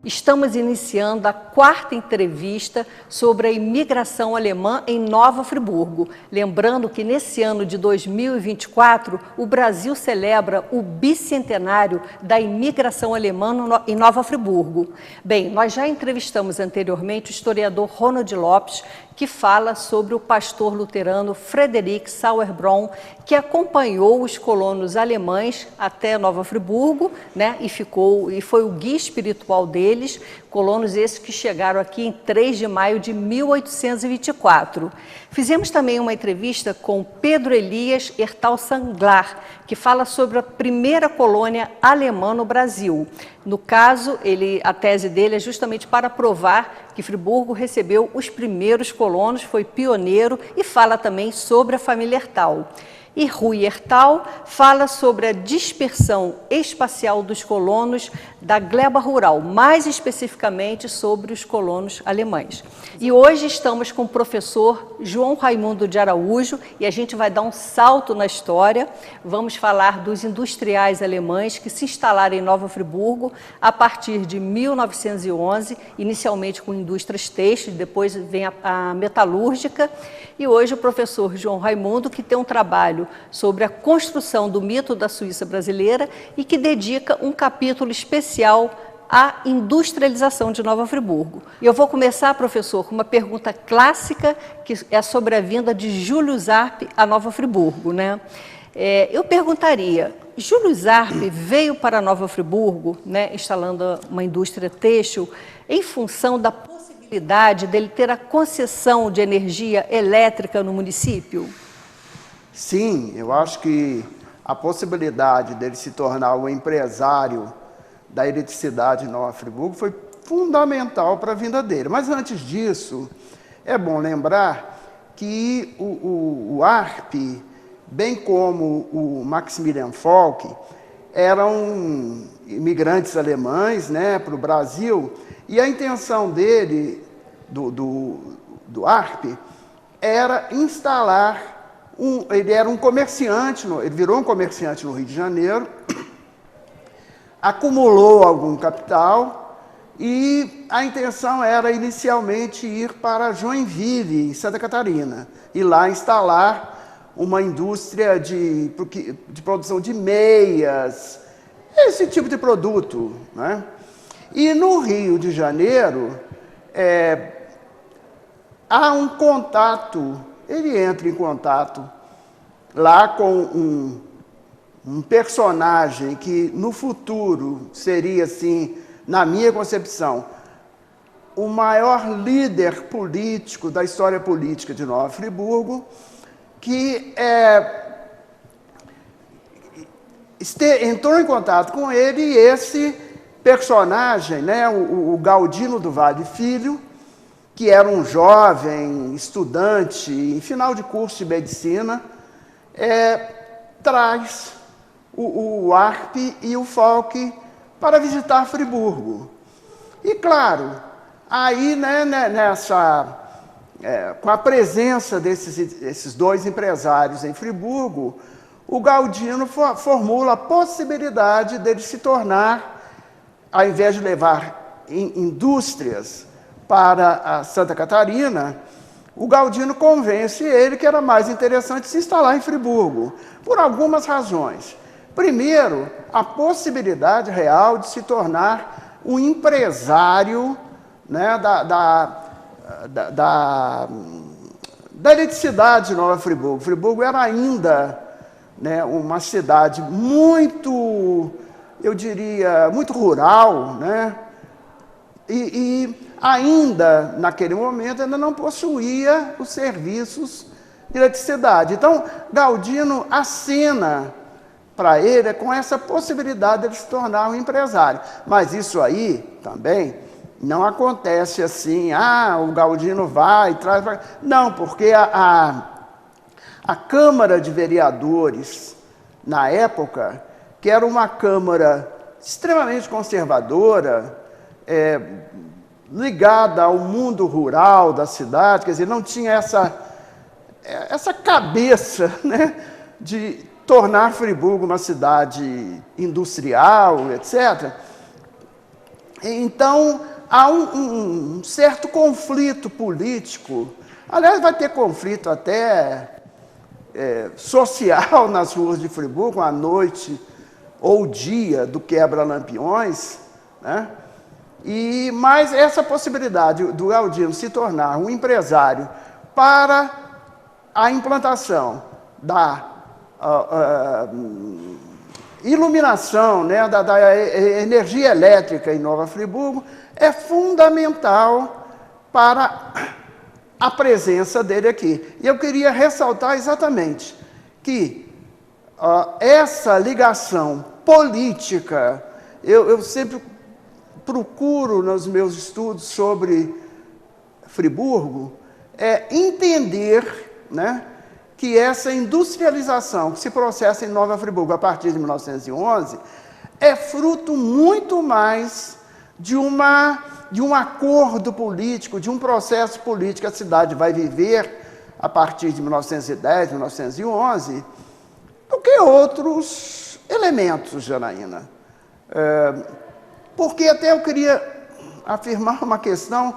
Estamos iniciando a quarta entrevista sobre a imigração alemã em Nova Friburgo. Lembrando que nesse ano de 2024, o Brasil celebra o bicentenário da imigração alemã em Nova Friburgo. Bem, nós já entrevistamos anteriormente o historiador Ronald Lopes, que fala sobre o pastor luterano Frederick Sauerbrunn, que acompanhou os colonos alemães até Nova Friburgo, né, e foi o guia espiritual deles, colonos esses que chegaram aqui em 3 de maio de 1824. Fizemos também uma entrevista com Pedro Elias Ertal Sanglar, que fala sobre a primeira colônia alemã no Brasil. No caso, a tese dele é justamente para provar que Friburgo recebeu os primeiros colonos, foi pioneiro, e fala também sobre a família Ertal. E Rui Ertal fala sobre a dispersão espacial dos colonos da gleba rural, mais especificamente sobre os colonos alemães. E hoje estamos com o professor João Raimundo de Araújo e a gente vai dar um salto na história. Vamos falar dos industriais alemães que se instalaram em Nova Friburgo a partir de 1911, inicialmente com indústrias têxteis, depois vem a metalúrgica. E hoje o professor João Raimundo, que tem um trabalho sobre a construção do mito da Suíça brasileira e que dedica um capítulo especial à industrialização de Nova Friburgo. E eu vou começar, professor, com uma pergunta clássica, que é sobre a vinda de Júlio Zarp a Nova Friburgo, né? Eu perguntaria, Júlio Zarp veio para Nova Friburgo, né, instalando uma indústria têxtil, em função da possibilidade dele ter a concessão de energia elétrica no município? Sim, eu acho que a possibilidade dele se tornar o empresário da eletricidade em Nova Friburgo foi fundamental para a vinda dele. Mas antes disso, é bom lembrar que o Arp, bem como o Maximilian Falck, eram imigrantes alemães, né, para o Brasil, e a intenção dele, do Arp, era instalar ele era um comerciante, ele virou um comerciante no Rio de Janeiro, acumulou algum capital e a intenção era inicialmente ir para Joinville, Santa Catarina, e lá instalar uma indústria de produção de meias, esse tipo de produto, né? E no Rio de Janeiro, há um contato. Ele entra em contato lá com um personagem que no futuro seria, assim, na minha concepção, o maior líder político da história política de Nova Friburgo, que entrou em contato com ele, e esse personagem, né, o Galdino do Vale Filho, que era um jovem estudante em final de curso de medicina, traz o Arp e o Falck para visitar Friburgo. E, claro, aí, né, com a presença desses dois empresários em Friburgo, o Galdino formula a possibilidade dele se tornar, ao invés de levar indústrias para a Santa Catarina, o Galdino convence ele que era mais interessante se instalar em Friburgo, por algumas razões. Primeiro, a possibilidade real de se tornar um empresário, né, da eletricidade de Nova Friburgo. Friburgo era ainda, né, uma cidade muito, eu diria, muito rural, né? E ainda, naquele momento, ainda não possuía os serviços de eletricidade. Então, Galdino acena para ele com essa possibilidade de se tornar um empresário. Mas isso aí, também, não acontece assim, o Galdino vai e traz... Não, porque a Câmara de Vereadores, na época, que era uma Câmara extremamente conservadora, ligada ao mundo rural da cidade, quer dizer, não tinha essa cabeça, né, de tornar Friburgo uma cidade industrial, etc. Então, há um certo conflito político. Aliás, vai ter conflito até social nas ruas de Friburgo, à noite ou dia do quebra-lampiões, né? Mas essa possibilidade do Galdino se tornar um empresário para a implantação da iluminação, né, da energia elétrica em Nova Friburgo é fundamental para a presença dele aqui. E eu queria ressaltar exatamente que essa ligação política, eu sempre procuro nos meus estudos sobre Friburgo, entender, né, que essa industrialização que se processa em Nova Friburgo a partir de 1911 é fruto muito mais de um acordo político, de um processo político que a cidade vai viver a partir de 1910, 1911, do que outros elementos, Janaína. Porque até eu queria afirmar uma questão.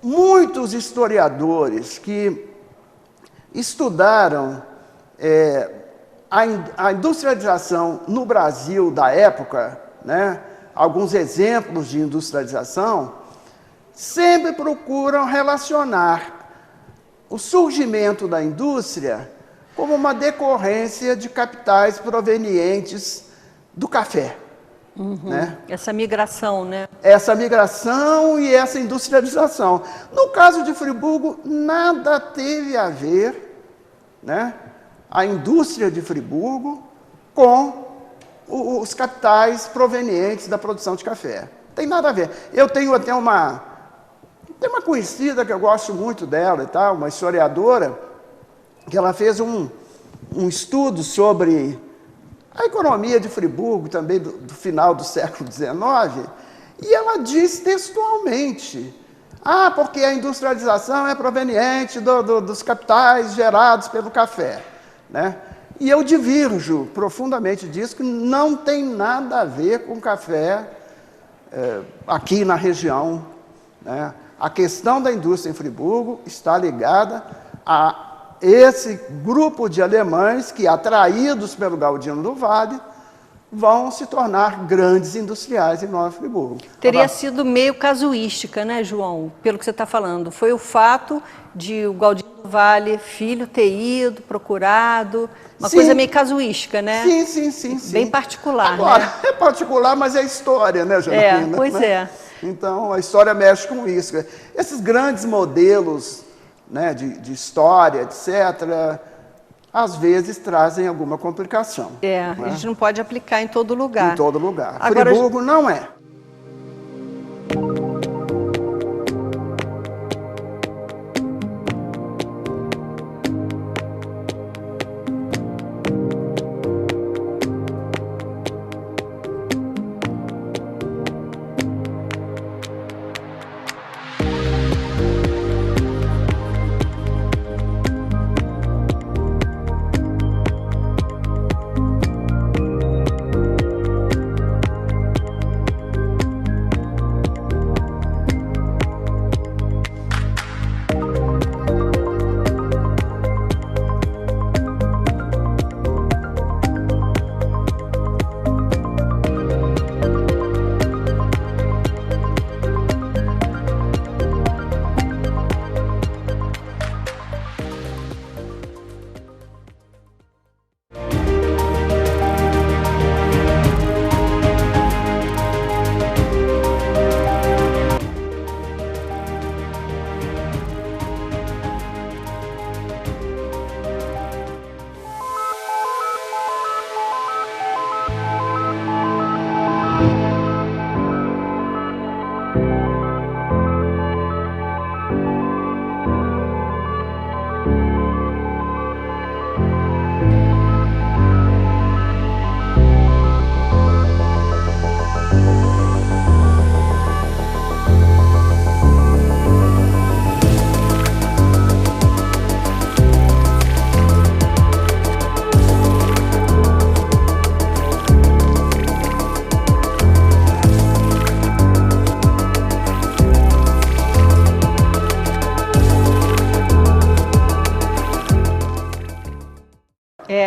Muitos historiadores que estudaram a industrialização no Brasil da época, né, alguns exemplos de industrialização, sempre procuram relacionar o surgimento da indústria como uma decorrência de capitais provenientes do café. Né? Essa migração, né? Essa migração e essa industrialização. No caso de Friburgo, nada teve a ver, né, a indústria de Friburgo com os capitais provenientes da produção de café. Tem nada a ver. Eu tenho até uma conhecida que eu gosto muito dela e tal, uma historiadora, que ela fez um estudo sobre a economia de Friburgo, também do final do século XIX, e ela diz textualmente, porque a industrialização é proveniente dos capitais gerados pelo café, né? E eu divirjo profundamente disso, que não tem nada a ver com café aqui na região, né? A questão da indústria em Friburgo está ligada a esse grupo de alemães que, atraídos pelo Galdino do Valle, vão se tornar grandes industriais em Nova Friburgo. Teria sido meio casuística, né, João? Pelo que você está falando. Foi o fato de o Galdino do Valle, filho, ter ido, procurado, uma coisa meio casuística, né? Sim. Bem particular, agora, né? É particular, mas é história, né, Janaína? Pois é. Então, a história mexe com isso. Esses grandes modelos, né, de história, etc., às vezes trazem alguma complicação. Né? A gente não pode aplicar em todo lugar. Em todo lugar. Agora, Friburgo não é.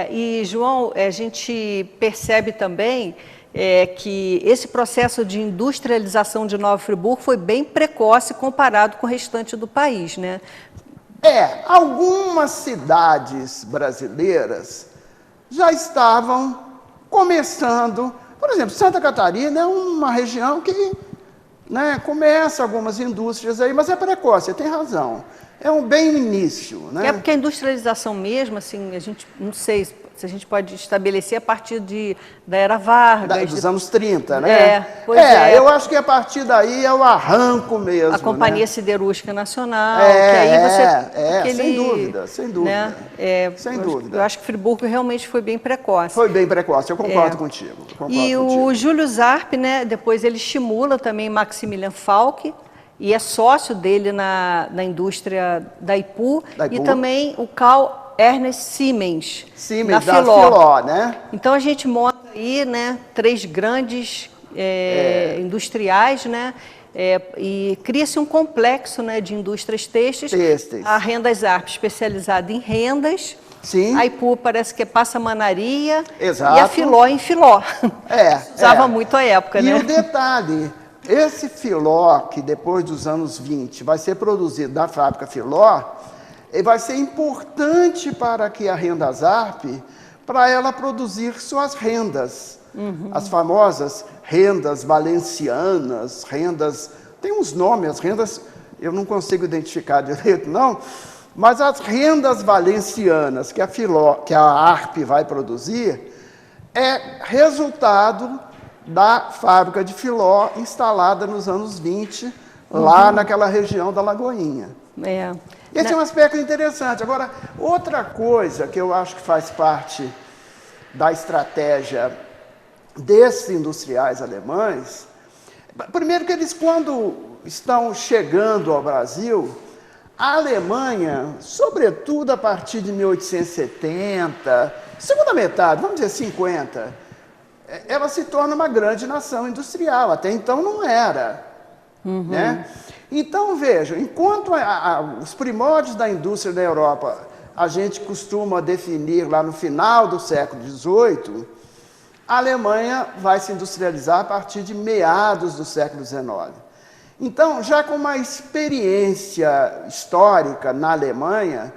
E, João, a gente percebe também que esse processo de industrialização de Nova Friburgo foi bem precoce comparado com o restante do país, né? Algumas cidades brasileiras já estavam começando. Por exemplo, Santa Catarina é uma região que, né, começa algumas indústrias aí, mas é precoce, você tem razão. É um bem início, né? É porque a industrialização mesmo, assim, a gente não sei se a gente pode estabelecer a partir da era Vargas. Dos anos 30, né? Eu acho que a partir daí é o arranco mesmo. A Companhia, né, Siderúrgica Nacional, que aí você... sem dúvida, sem dúvida. Né? Sem dúvida. Eu acho que Friburgo realmente foi bem precoce. Foi bem precoce, eu concordo contigo. O Júlio Zarp, né, depois ele estimula também Maximilian Falck, e é sócio dele na indústria da Ipu, e também o Carl Ernest Siemens na Filó, né? Então a gente monta aí, né, 3 grandes industriais, né, e cria-se um complexo, né, de indústrias têxteis. A Rendas Zarp especializada em rendas. Sim. A Ipu parece que é passamanaria. Exato. E a Filó em filó. Usava muito à época, né? E o detalhe, esse filó, que depois dos anos 20 vai ser produzido da fábrica Filó, vai ser importante para que a Rendas Zarp, para ela produzir suas rendas. As famosas rendas valencianas, rendas... Tem uns nomes, as rendas eu não consigo identificar direito, não, mas as rendas valencianas que a Filó, que a Arp vai produzir, é resultado da fábrica de Filó, instalada nos anos 20, lá naquela região da Lagoinha. Esse é um aspecto interessante. Agora, outra coisa que eu acho que faz parte da estratégia desses industriais alemães, primeiro que eles, quando estão chegando ao Brasil, a Alemanha, sobretudo a partir de 1870, segunda metade, vamos dizer 50, ela se torna uma grande nação industrial. Até então não era. Né? Então, vejam, enquanto os primórdios da indústria da Europa a gente costuma definir lá no final do século XVIII, a Alemanha vai se industrializar a partir de meados do século XIX. Então, já com uma experiência histórica na Alemanha,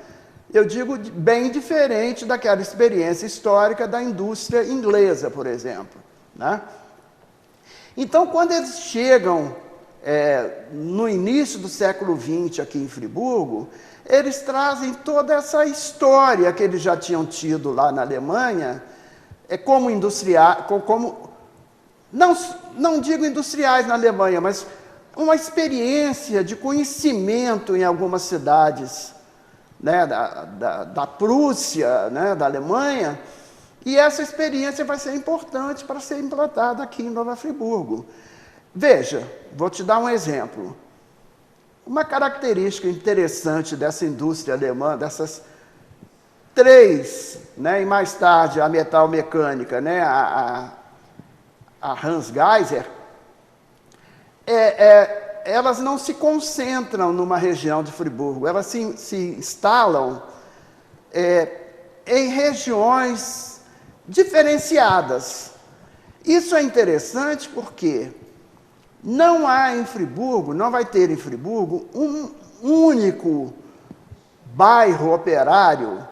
eu digo bem diferente daquela experiência histórica da indústria inglesa, por exemplo. Né? Então, quando eles chegam no início do século XX aqui em Friburgo, eles trazem toda essa história que eles já tinham tido lá na Alemanha, como industriais, não digo industriais na Alemanha, mas uma experiência de conhecimento em algumas cidades, né, da Prússia, né, da Alemanha, e essa experiência vai ser importante para ser implantada aqui em Nova Friburgo. Veja, vou te dar um exemplo. Uma característica interessante dessa indústria alemã, dessas 3, né, e mais tarde a metal mecânica, né, a Hans Geiser, elas não se concentram numa região de Friburgo, elas se instalam em regiões diferenciadas. Isso é interessante porque não há em Friburgo, não vai ter em Friburgo um único bairro operário,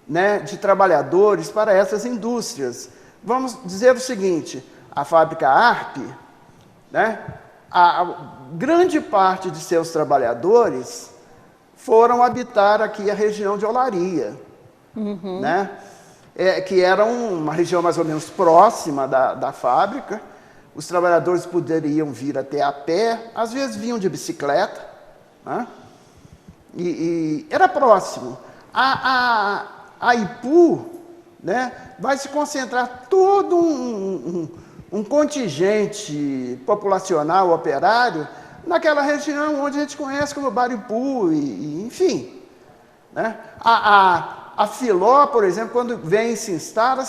né, de trabalhadores para essas indústrias. Vamos dizer o seguinte, a fábrica Arp, né, a grande parte de seus trabalhadores foram habitar aqui a região de Olaria, né, que era uma região mais ou menos próxima da fábrica. Os trabalhadores poderiam vir até a pé, às vezes vinham de bicicleta, né? E era próximo. A Ipu, né, vai se concentrar todo um contingente populacional operário naquela região onde a gente conhece como Baripu, enfim. Né? A Filó, por exemplo, quando vem e se instala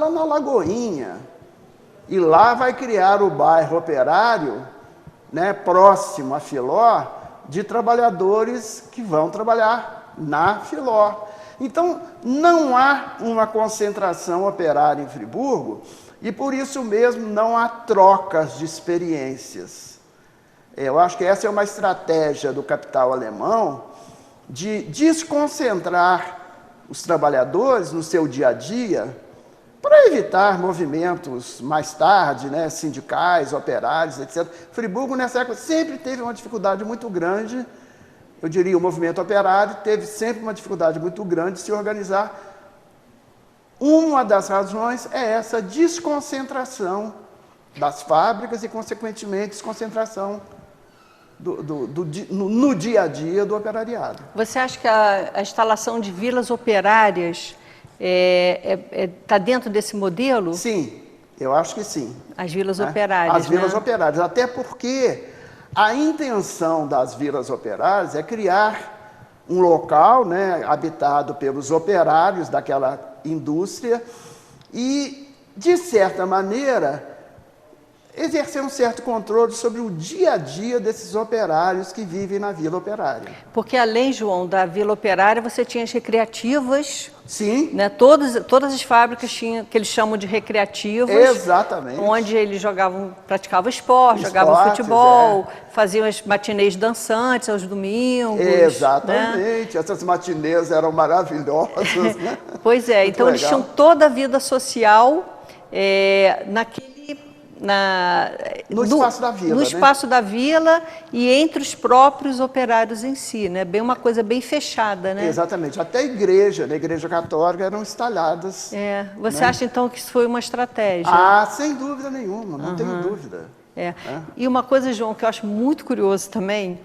na Lagoinha. E lá vai criar o bairro operário, né, próximo à Filó, de trabalhadores que vão trabalhar na Filó. Então, não há uma concentração operária em Friburgo e, por isso mesmo, não há trocas de experiências. Eu acho que essa é uma estratégia do capital alemão de desconcentrar os trabalhadores no seu dia a dia para evitar movimentos mais tarde, né, sindicais, operários, etc. Friburgo, nessa época, sempre teve uma dificuldade muito grande, eu diria, o movimento operário teve sempre uma dificuldade muito grande de se organizar. Uma das razões é essa desconcentração das fábricas e, consequentemente, desconcentração no dia a dia do operariado. Você acha que a instalação de vilas operárias está dentro desse modelo? Sim, eu acho que sim. As vilas operárias, As vilas né? operárias, até porque a intenção das vilas operárias é criar um local, né, habitado pelos operários daquela indústria e, de certa maneira, exercer um certo controle sobre o dia a dia desses operários que vivem na vila operária. Porque além, João, da vila operária, você tinha as recreativas. Sim. Né? Todas as fábricas tinham que eles chamam de recreativas. Exatamente. Onde eles praticavam esporte, jogavam futebol, faziam as matinês dançantes aos domingos. Exatamente. Né? Essas matinês eram maravilhosas. Né? Pois é, então eles tinham toda a vida social no espaço da vila. No espaço da vila e entre os próprios operários em si, né? Bem uma coisa bem fechada, né? Exatamente. Até a igreja, na Igreja Católica, eram instalhadas. Você acha então que isso foi uma estratégia? Sem dúvida nenhuma, não tenho dúvida. E uma coisa, João, que eu acho muito curioso também,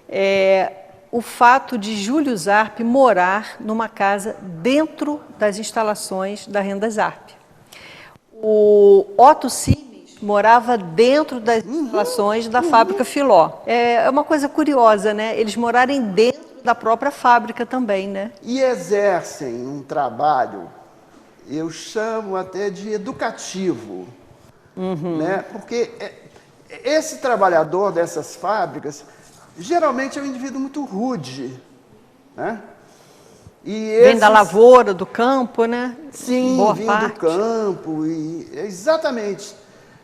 é o fato de Júlio Zarp morar numa casa dentro das instalações da Rendas Zarp. O Otto Simes morava dentro das instalações da fábrica Filó. É uma coisa curiosa, né? Eles morarem dentro da própria fábrica também, né? E exercem um trabalho, eu chamo até de educativo, né? Porque esse trabalhador dessas fábricas, geralmente é um indivíduo muito rude, né? Vem da lavoura, do campo, né? Sim, vem do campo, exatamente.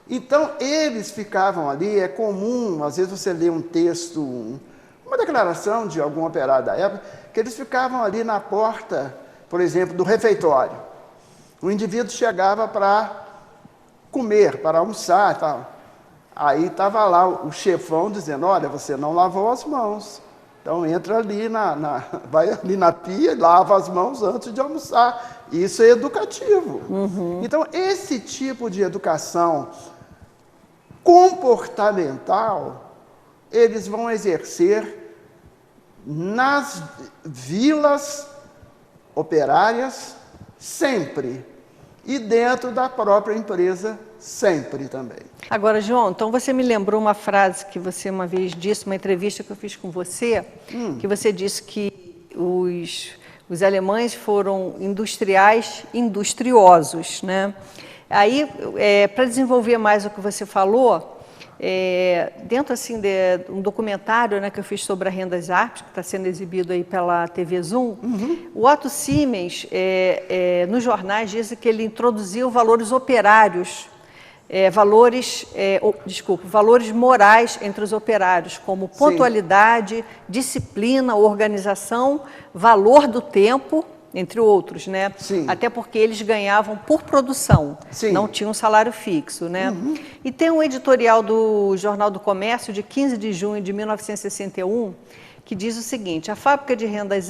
Então, eles ficavam ali, é comum, às vezes você lê um texto, uma declaração de algum operário da época, que eles ficavam ali na porta, por exemplo, do refeitório. O indivíduo chegava para comer, para almoçar e tal. Aí estava lá o chefão dizendo, olha, você não lavou as mãos. Então entra ali, vai ali na pia e lava as mãos antes de almoçar. Isso é educativo. Então, esse tipo de educação comportamental, eles vão exercer nas vilas operárias sempre. E dentro da própria empresa sempre também. Agora, João, então você me lembrou uma frase que você uma vez disse, uma entrevista que eu fiz com você, que você disse que os alemães foram industriosos, né? Aí, para desenvolver mais o que você falou, dentro assim de um documentário, né, que eu fiz sobre a Rendas Zarp, que está sendo exibido aí pela TV Zoom, o Otto Siemens, nos jornais, disse que ele introduziu valores operários, valores morais entre os operários, como pontualidade, disciplina, organização, valor do tempo, entre outros, né? Até porque eles ganhavam por produção, não tinham um salário fixo, né? E tem um editorial do Jornal do Comércio, de 15 de junho de 1961, que diz o seguinte: à fábrica de Rendas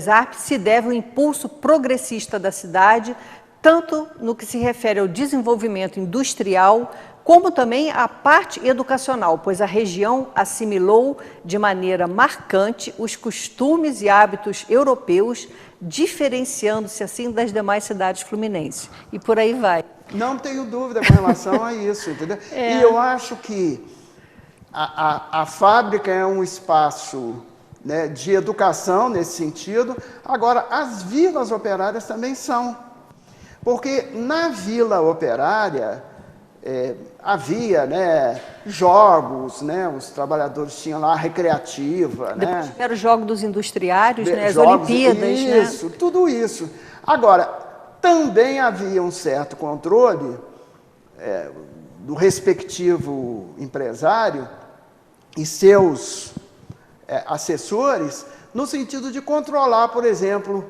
Zarp se deve ao impulso progressista da cidade, tanto no que se refere ao desenvolvimento industrial, como também à parte educacional, pois a região assimilou de maneira marcante os costumes e hábitos europeus, diferenciando-se assim das demais cidades fluminenses. E por aí vai. Não tenho dúvida com relação a isso, entendeu? E eu acho que a fábrica é um espaço, né, de educação nesse sentido. Agora, as vilas operárias também são. Porque na vila operária, havia, né, jogos, né, os trabalhadores tinham lá a recreativa, Depois né? era o jogo dos industriários, né, as Jogos, Olimpíadas, isso, né? tudo isso. Agora, também havia um certo controle do respectivo empresário e seus assessores, no sentido de controlar, por exemplo,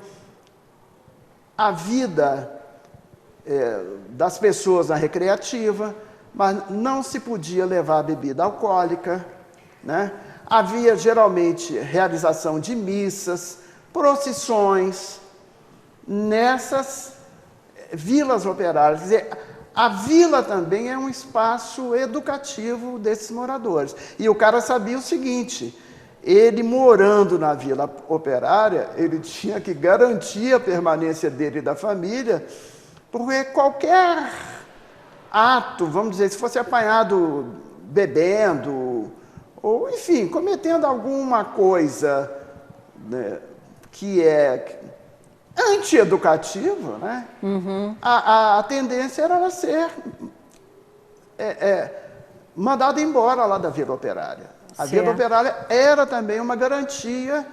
a vida das pessoas na recreativa, mas não se podia levar bebida alcoólica, né? Havia geralmente realização de missas, procissões nessas vilas operárias. Quer dizer, a vila também é um espaço educativo desses moradores. E o cara sabia o seguinte: ele morando na vila operária, ele tinha que garantir a permanência dele e da família, porque qualquer ato, vamos dizer, se fosse apanhado bebendo, ou enfim, cometendo alguma coisa, né, que é antieducativa, né? A tendência era ela ser mandada embora lá da Vila Operária. A Vila Operária era também uma garantia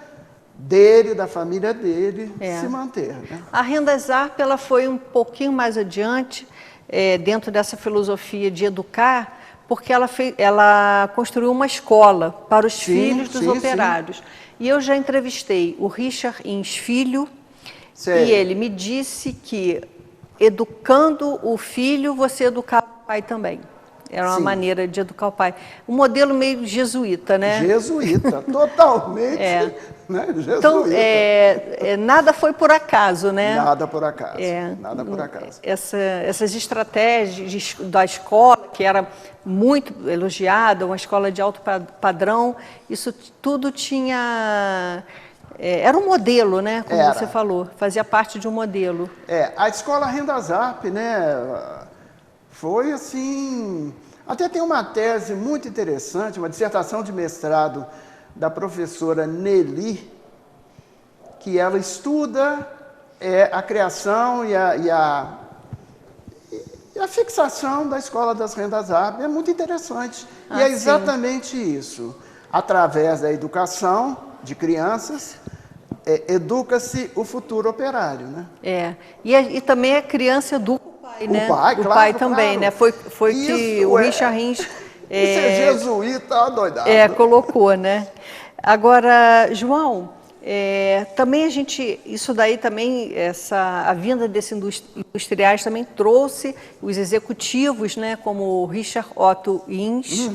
dele, da família dele, se manter, né? A Renda Zarp, ela foi um pouquinho mais adiante, dentro dessa filosofia de educar, porque ela construiu uma escola para os filhos dos operários. Sim. E eu já entrevistei o Richard Ins Filho, e ele me disse que, educando o filho, você educava o pai também. Era uma maneira de educar o pai. Um modelo meio jesuíta, né? Jesuíta, totalmente. Né? Jesuíta. Então, nada foi por acaso, né? Nada por acaso, nada por acaso. Essas estratégias da escola, que era muito elogiada, uma escola de alto padrão, isso tudo tinha... era um modelo, né? Como você falou, fazia parte de um modelo. A escola Renda Zarp, né? Foi assim... Até tem uma tese muito interessante, uma dissertação de mestrado da professora Nelly, que ela estuda a criação e a fixação da escola das Rendas Zarp. É muito interessante. E é exatamente isso. Através da educação de crianças, educa-se o futuro operário, né? E também a criança educa o pai, né? O pai também, né? Foi que o Richard Rins... Isso é jesuíta adoidado. Colocou, né? Agora, João, também isso daí também, a vinda desses industriais também trouxe os executivos, né? Como o Richard Otto Ins,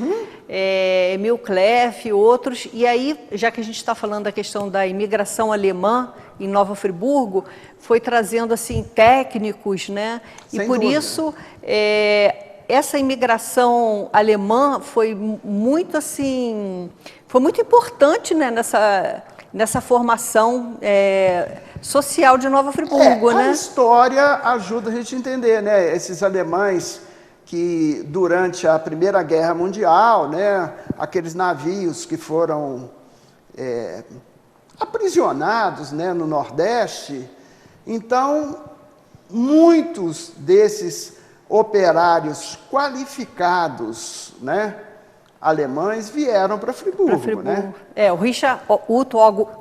Emil Cleff e outros. E aí, já que a gente está falando da questão da imigração alemã em Nova Friburgo, foi trazendo assim técnicos, né? Sem e por dúvida. isso essa imigração alemã foi muito assim, foi muito importante, né, nessa formação social de Nova Friburgo, né? A história ajuda a gente a entender, né? Esses alemães que durante a Primeira Guerra Mundial, né, aqueles navios que foram aprisionados, né, no Nordeste, então muitos desses operários qualificados, né, alemães vieram para Friburgo, né? O Richard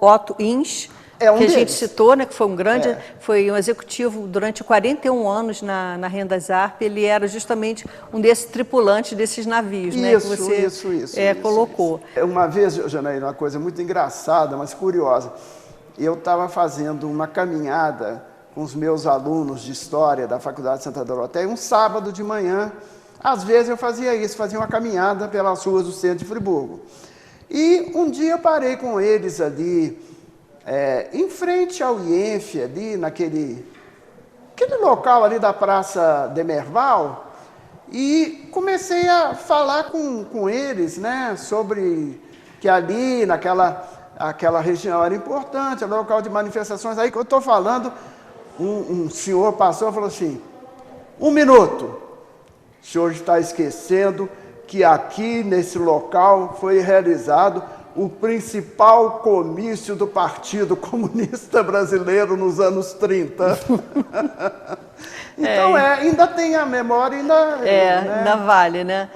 Otto Ins, que a gente citou, né, que foi um grande, foi um executivo durante 41 anos na Renda Zarp. Ele era justamente um desses tripulantes desses navios, né, que você colocou. Uma vez, Janaína, uma coisa muito engraçada, mas curiosa. Eu estava fazendo uma caminhada com os meus alunos de História da Faculdade de Santa Doroteia, um sábado de manhã. Às vezes eu fazia isso, fazia uma caminhada pelas ruas do centro de Friburgo. E um dia eu parei com eles ali, em frente ao IENF, ali naquele local ali da Praça Demerval, e comecei a falar com eles, né, sobre que ali, aquela região era importante, era local de manifestações. Aí que eu estou falando, um senhor passou e falou assim: 1 minuto, o senhor está esquecendo que aqui nesse local foi realizado o principal comício do Partido Comunista Brasileiro nos anos 30. Então, ainda tem a memória, ainda... né? Ainda vale, né?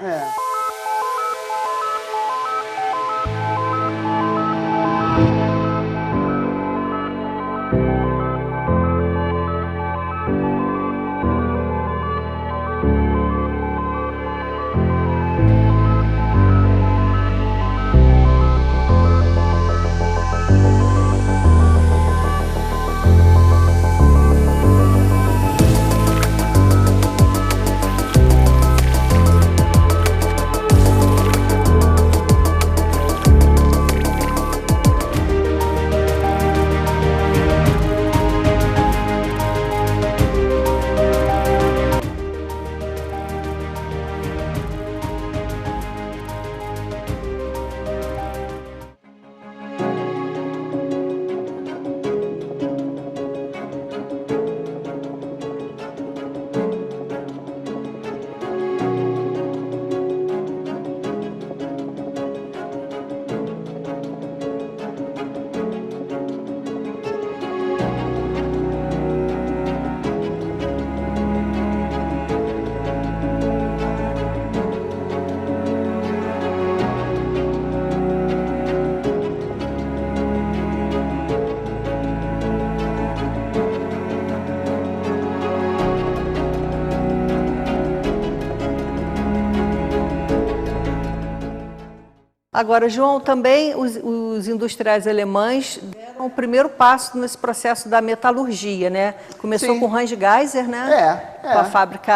Agora, João, também os industriais alemães deram o primeiro passo nesse processo da metalurgia, né? Começou com o Hans Geiser, né? Com a fábrica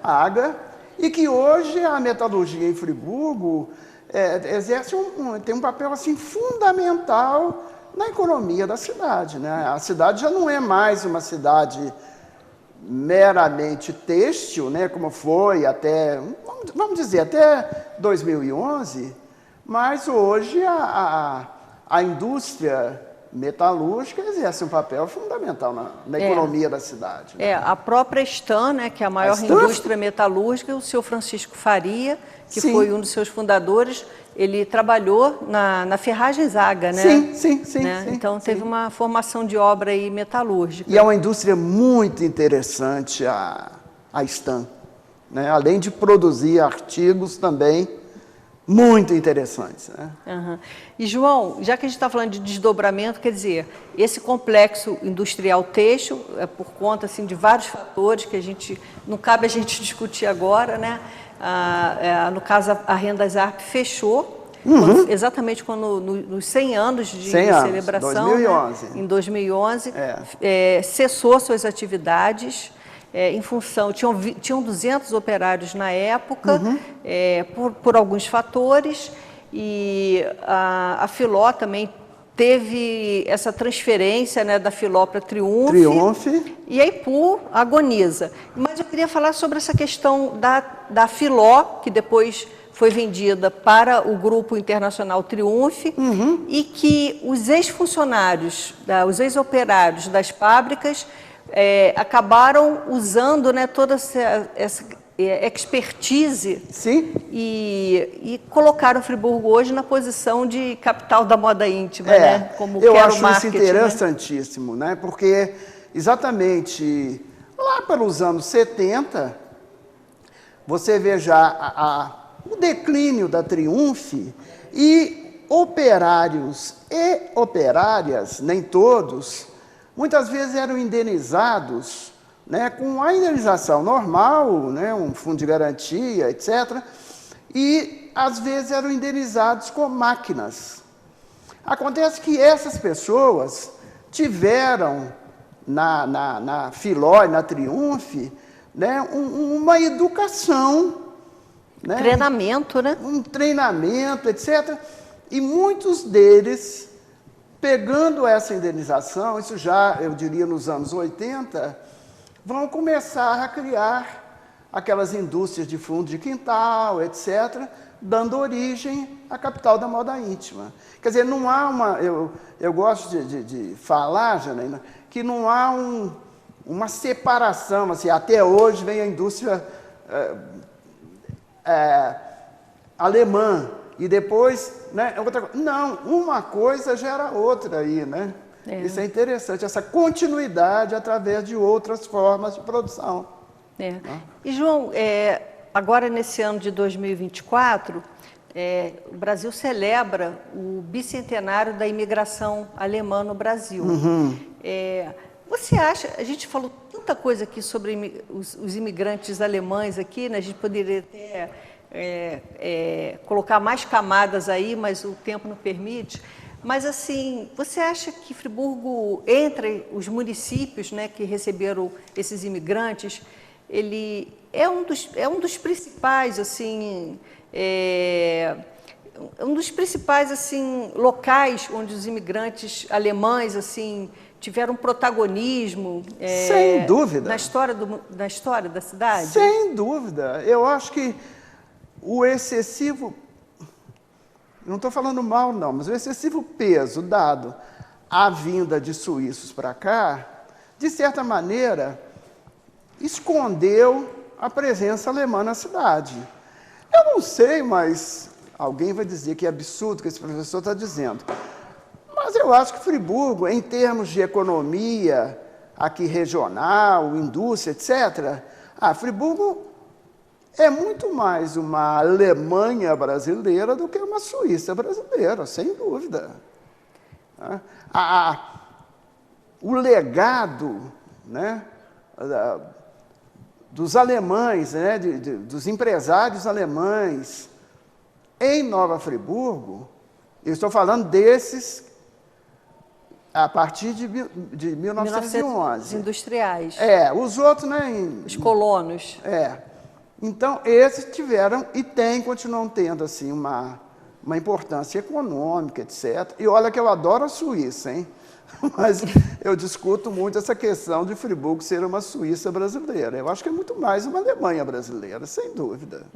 AGA. E que hoje a metalurgia em Friburgo exerce tem um papel assim, fundamental na economia da cidade, né? A cidade já não é mais uma cidade meramente têxtil, né? Como foi até, vamos dizer, até 2011, mas hoje a indústria metalúrgica exerce um papel fundamental na economia da cidade. Né? A própria Stan, né, que é a maior indústria metalúrgica, o seu Francisco Faria, que foi um dos seus fundadores, ele trabalhou na Ferragens AGA, né? Sim. Então teve uma formação de obra aí metalúrgica. E é uma indústria muito interessante a Stan, né? Além de produzir artigos também muito interessantes. Né? E, João, já que a gente está falando de desdobramento, quer dizer, esse complexo industrial têxtil, por conta assim, de vários fatores que não cabe a gente discutir agora, né? No caso, a Rendas Arp fechou, exatamente quando, nos 100 anos de celebração, 2011. Né? Em 2011, cessou suas atividades. Em função, tinham 200 operários na época, por alguns fatores, e a Filó também teve essa transferência, né, da Filó para Triunfe, e a Ipu agoniza. Mas eu queria falar sobre essa questão da Filó, que depois foi vendida para o Grupo Internacional Triunfe, e que os ex-funcionários, os ex-operários das fábricas acabaram usando, né, toda essa expertise e colocaram o Friburgo hoje na posição de capital da moda íntima, né? Como eu acho isso interessantíssimo, né? Porque exatamente lá pelos anos 70, você vê já o declínio da Triunfe e operários e operárias, nem todos, muitas vezes eram indenizados, né, com a indenização normal, né, um fundo de garantia, etc. E, às vezes, eram indenizados com máquinas. Acontece que essas pessoas tiveram, na Filó e na Triunfe, né, uma educação. Né, treinamento, né? Um treinamento, etc. E muitos deles, pegando essa indenização, isso já, eu diria, nos anos 80, vão começar a criar aquelas indústrias de fundo de quintal, etc., dando origem à capital da moda íntima. Quer dizer, não há uma... Eu gosto de falar, Janaína, que não há uma separação, assim, até hoje vem a indústria alemã, e depois, né, outra coisa. Não, uma coisa gera outra aí, né? Isso é interessante, essa continuidade através de outras formas de produção. E, João, agora nesse ano de 2024, o Brasil celebra o bicentenário da imigração alemã no Brasil. Você acha, a gente falou tanta coisa aqui sobre os imigrantes alemães aqui, né? A gente poderia até colocar mais camadas aí, mas o tempo não permite. Mas, assim, você acha que Friburgo, entre os municípios, né, que receberam esses imigrantes, ele é um dos principais, assim, locais onde os imigrantes alemães, assim, tiveram protagonismo? Sem dúvida. Na história da cidade? Sem dúvida. Eu acho que o excessivo... Não estou falando mal, não, mas o excessivo peso dado à vinda de suíços para cá, de certa maneira, escondeu a presença alemã na cidade. Eu não sei, mas alguém vai dizer que é absurdo o que esse professor está dizendo. Mas eu acho que Friburgo, em termos de economia, aqui regional, indústria, etc., Friburgo é muito mais uma Alemanha brasileira do que uma Suíça brasileira, sem dúvida. O legado, né, dos alemães, né, dos empresários alemães em Nova Friburgo, eu estou falando desses a partir de 1911. Os industriais. Os outros, né? Os colonos. Então, esses tiveram e continuam tendo, assim, uma importância econômica, etc. E olha que eu adoro a Suíça, hein? Mas eu discuto muito essa questão de Friburgo ser uma Suíça brasileira. Eu acho que é muito mais uma Alemanha brasileira, sem dúvida.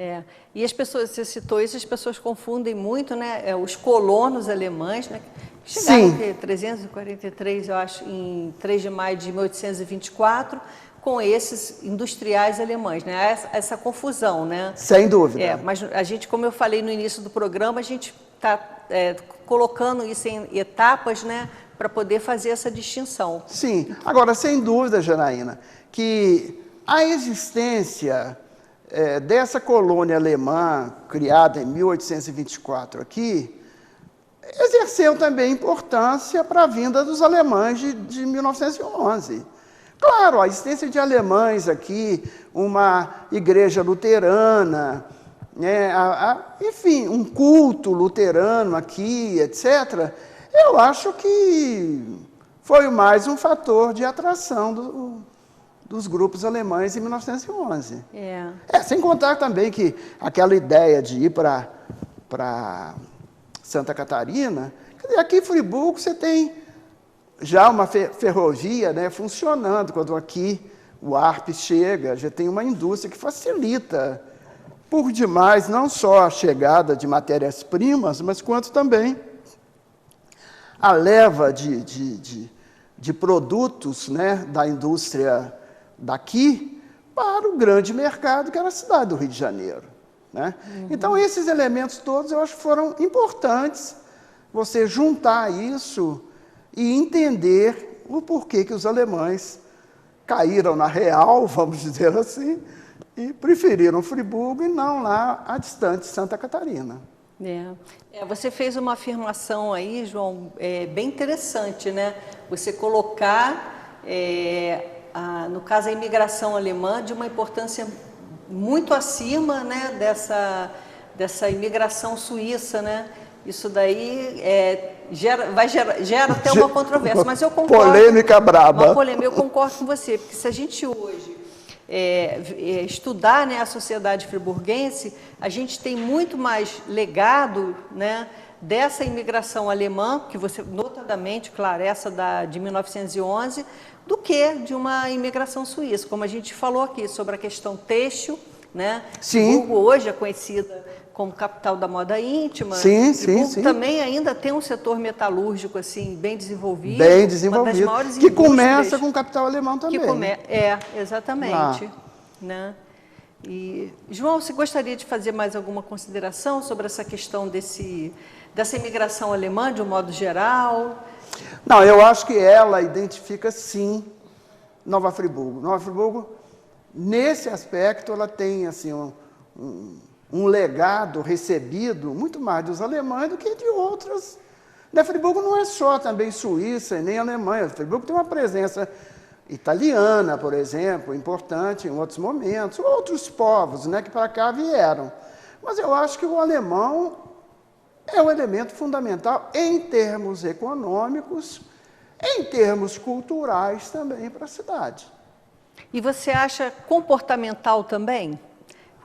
E as pessoas, você citou isso, as pessoas confundem muito, né? Os colonos alemães, né? Chegaram em 343, eu acho, em 3 de maio de 1824, com esses industriais alemães, né? Essa confusão, né? Sem dúvida. Mas a gente, como eu falei no início do programa, a gente está colocando isso em etapas, né? Para poder fazer essa distinção. Sim. Agora, sem dúvida, Janaína, que a existência dessa colônia alemã, criada em 1824 aqui, exerceu também importância para a vinda dos alemães de 1911. Claro, a existência de alemães aqui, uma igreja luterana, né, enfim, um culto luterano aqui, etc., eu acho que foi mais um fator de atração dos grupos alemães em 1911. Sem contar também que aquela ideia de ir para Santa Catarina, quer dizer, aqui em Friburgo você tem já uma ferrovia, né, funcionando. Quando aqui o ARP chega, já tem uma indústria que facilita por demais não só a chegada de matérias-primas, mas quanto também a leva de produtos, né, da indústria daqui para o grande mercado, que era a cidade do Rio de Janeiro. Né? Então, esses elementos todos eu acho que foram importantes, você juntar isso e entender o porquê que os alemães caíram na real, vamos dizer assim, e preferiram Friburgo e não lá a distante Santa Catarina. Você fez uma afirmação aí, João, bem interessante, né? Você colocar, no caso, a imigração alemã de uma importância muito acima, né, dessa imigração suíça, né? Isso daí gera até uma controvérsia, mas eu concordo. Polêmica braba. Uma polêmica, eu concordo com você, porque se a gente hoje estudar, né, a sociedade friburguense, a gente tem muito mais legado, né, dessa imigração alemã, que você, notadamente, claro, essa de 1911, do que de uma imigração suíça, como a gente falou aqui, sobre a questão têxtil, né? Friburgo hoje é conhecida como capital da moda íntima. Friburgo também ainda tem um setor metalúrgico assim bem desenvolvido. Uma das maiores que começa com o capital alemão também. Exatamente. Né? E, João, você gostaria de fazer mais alguma consideração sobre essa questão dessa imigração alemã, de um modo geral? Não, eu acho que ela identifica, sim, Nova Friburgo. Nova Friburgo, nesse aspecto, ela tem assim, um legado recebido muito mais dos alemães do que de outras. Né, Friburgo não é só também Suíça e nem Alemanha. Friburgo tem uma presença italiana, por exemplo, importante em outros momentos, outros povos, né, que para cá vieram. Mas eu acho que o alemão é um elemento fundamental em termos econômicos, em termos culturais também para a cidade. E você acha comportamental também?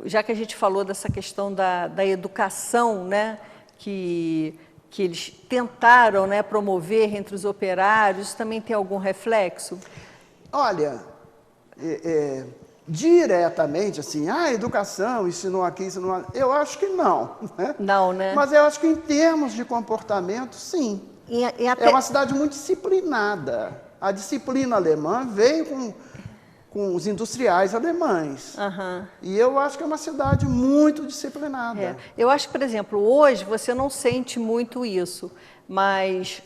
Já que a gente falou dessa questão da educação, né, que eles tentaram, né, promover entre os operários, também tem algum reflexo? Olha, diretamente, assim, educação, ensinou aqui, ensinou lá, eu acho que não. Né? Não, né? Mas eu acho que em termos de comportamento, sim. É uma cidade muito disciplinada. A disciplina alemã veio com os industriais alemães. Uhum. E eu acho que é uma cidade muito disciplinada. Eu acho que, por exemplo, hoje você não sente muito isso, mas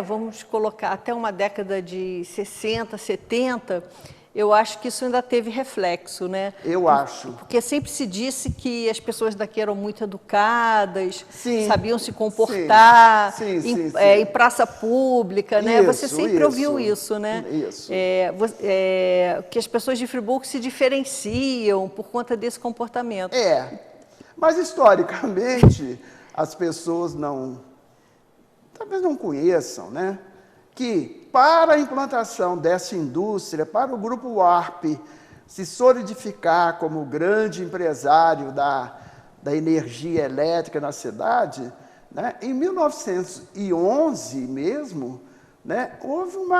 vamos colocar, até uma década de 60, 70, eu acho que isso ainda teve reflexo, né? Eu acho. Porque sempre se disse que as pessoas daqui eram muito educadas, sim, sabiam se comportar sim. Em praça pública, né? Você sempre ouviu isso, né? Isso. Que as pessoas de Friburgo se diferenciam por conta desse comportamento. Mas historicamente as pessoas talvez não conheçam, né? Que para a implantação dessa indústria, para o Grupo Warp se solidificar como grande empresário da energia elétrica na cidade, né, em 1911 mesmo, né, houve como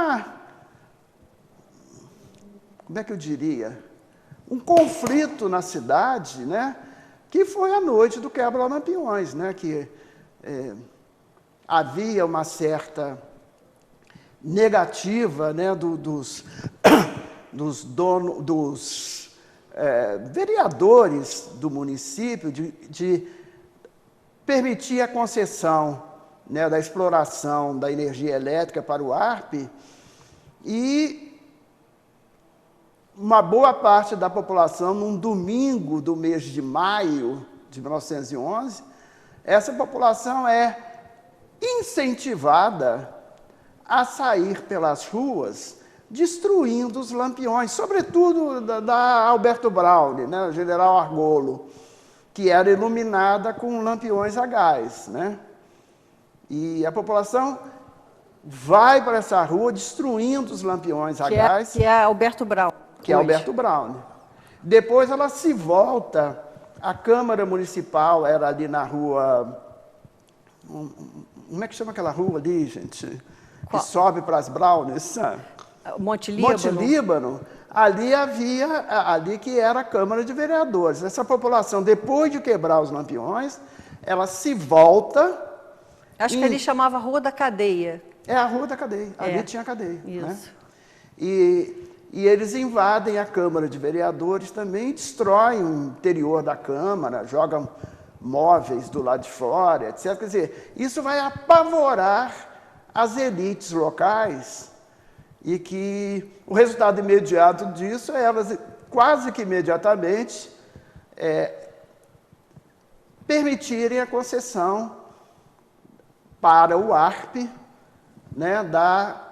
é que eu diria, um conflito na cidade, né, que foi a noite do quebra-lampiões, né, que havia uma certa negativa, né, dos vereadores do município de permitir a concessão, né, da exploração da energia elétrica para o ARP, e uma boa parte da população, num domingo do mês de maio de 1911, essa população é incentivada a sair pelas ruas, destruindo os lampiões, sobretudo da Alberto Braune, né, o General Argolo, que era iluminada com lampiões a gás. Né? E a população vai para essa rua destruindo os lampiões a gás. Que é Alberto Braune. Que é Alberto Braune. Depois ela se volta, a Câmara Municipal era ali na rua... Como é que chama aquela rua ali, gente? Qual? Que sobe para as Brownies. Monte Líbano. Monte Líbano. Ali que era a Câmara de Vereadores. Essa população, depois de quebrar os lampiões, ela se volta... Acho que ele chamava Rua da Cadeia. É a Rua da Cadeia. Ali tinha a cadeia. Isso. Né? E eles invadem a Câmara de Vereadores também, destroem o interior da Câmara, jogam móveis do lado de fora, etc. Quer dizer, isso vai apavorar as elites locais e que o resultado imediato disso é elas, quase que imediatamente, permitirem a concessão para o ARP, né, da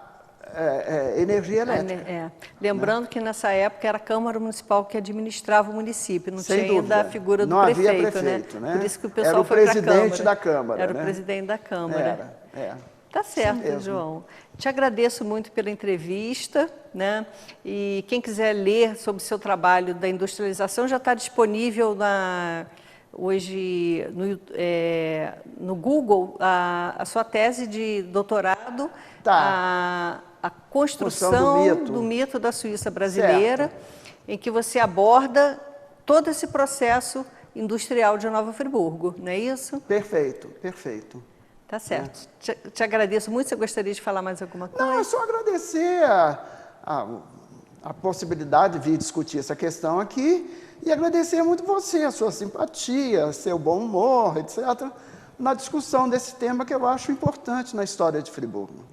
energia elétrica. Lembrando que nessa época era a Câmara Municipal que administrava o município, não Sem tinha dúvida. ainda a figura do não prefeito, havia prefeito, né? Por isso que o pessoal era o foi para a presidente Câmara. da Câmara. Era né? o presidente da Câmara. Tá Isso certo, mesmo. João. Te agradeço muito pela entrevista, né? E quem quiser ler sobre o seu trabalho da industrialização já está disponível hoje no Google a sua tese de doutorado, a construção do mito da Suíça brasileira, em que você aborda todo esse processo industrial de Nova Friburgo, não é isso? Perfeito, perfeito. Tá certo. Te agradeço muito. Você gostaria de falar mais alguma coisa? Não, é só agradecer a possibilidade de vir discutir essa questão aqui e agradecer muito você, a sua simpatia, seu bom humor, etc., na discussão desse tema que eu acho importante na história de Friburgo.